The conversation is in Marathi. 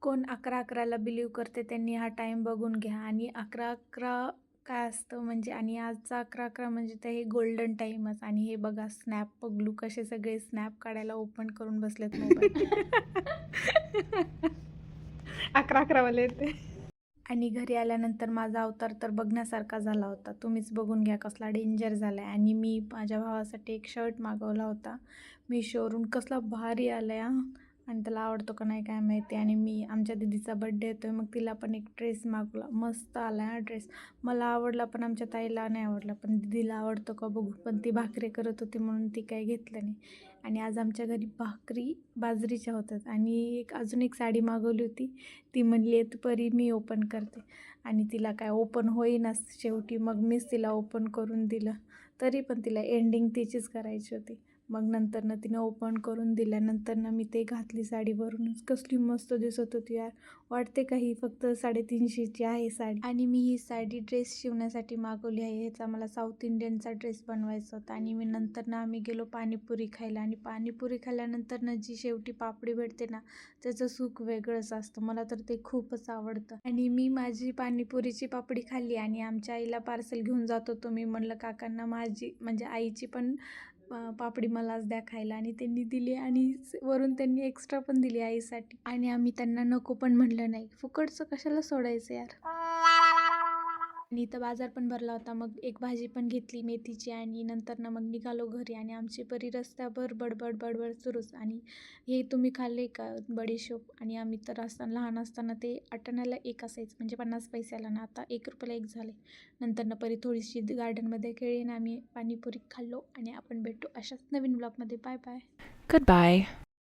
कोण 11-11ला बिलीव्ह करते त्यांनी हा टाईम बघून घ्या. आणि 11-11 काय असतं म्हणजे, आणि आजचा 11-11 म्हणजे ते हे गोल्डन टाईमच. आणि हे बघा स्नॅप पगलू कसे सगळे स्नॅप काढायला ओपन करून बसलेत मोबाईल. 11-11 वाले येते. आणि घरी आल्यानंतर माझा अवतार तर बघण्यासारखा झाला होता. तुम्हीच बघून घ्या कसला डेंजर झाला आहे. आणि मी माझ्या भावासाठी एक शर्ट मागवला होता मीशोवरून, कसला भारी आला आहे. आणि त्याला आवडतो का नाही काय माहिती. आणि मी आमच्या दीदीचा बड्डे येतो आहे, मग तिला पण एक ड्रेस मागवला. मस्त आला हा ड्रेस. मला आवडला पण आमच्या ताईला नाही आवडला, पण दीदीला आवडतो का बघू. पण ती भाकरी करत होती म्हणून ती काही घेतलं नाही. आणि आज आमच्या घरी भाकरी बाजरीच्या होत्यात. आणि अजून एक साडी मागवली होती, ती म्हणली आहे परी मी ओपन करते. आणि तिला काय ओपन होईनाच शेवटी. मग मीच तिला ओपन करून दिलं. तरी पण तिला एंडिंग तिचीच करायची होती. मग नंतरनं तिनं ओपन करून दिल्यानंतरनं मी ते घातली साडीवरूनच. कसली मस्त दिसत होती यार. वाटते का ही फक्त 350ची आहे साडी. आणि मी ही साडी ड्रेस शिवण्यासाठी मागवली आहे. ह्याचा मला साऊथ इंडियनचा ड्रेस बनवायचा होता. आणि मी नंतरनं आम्ही गेलो पाणीपुरी खायला. आणि पाणीपुरी खाल्ल्यानंतरनं जी शेवटी पापडी भेटते ना, त्याचं सुख वेगळंच असतं. मला तर ते खूपच आवडतं. आणि मी माझी पाणीपुरीची पापडी खाल्ली आणि आमच्या आईला पार्सल घेऊन जात होतो. मी म्हणलं काकांना माझी म्हणजे आईची पण पापडी मलाच द्या खायला. आणि त्यांनी दिली आणि वरून त्यांनी एक्स्ट्रा पण दिली आईसाठी. आणि आम्ही त्यांना नको पण म्हणलं नाही. फुकटचं कशाला सोडायचं यार. आणि इथं बाजार पण भरला होता. मग एक भाजी पण घेतली मेथीची. आणि नंतरनं मग निघालो घरी. आणि आमची परी रस्त्याभर बडबड बडबड सुरूच. आणि हे तुम्ही खाल्ले का बडीशोप. आणि आम्ही तर लहान असताना ते 8 आण्याला एक असायचं, म्हणजे 50 पैशाला ना. आता 1 रुपयाला एक झाले. नंतरनं परी थोडीशी गार्डनमध्ये खेळली आणि आम्ही पाणीपुरी खाल्लो. आणि आपण भेटू अशाच नवीन ब्लॉगमध्ये. Bye bye. Goodbye.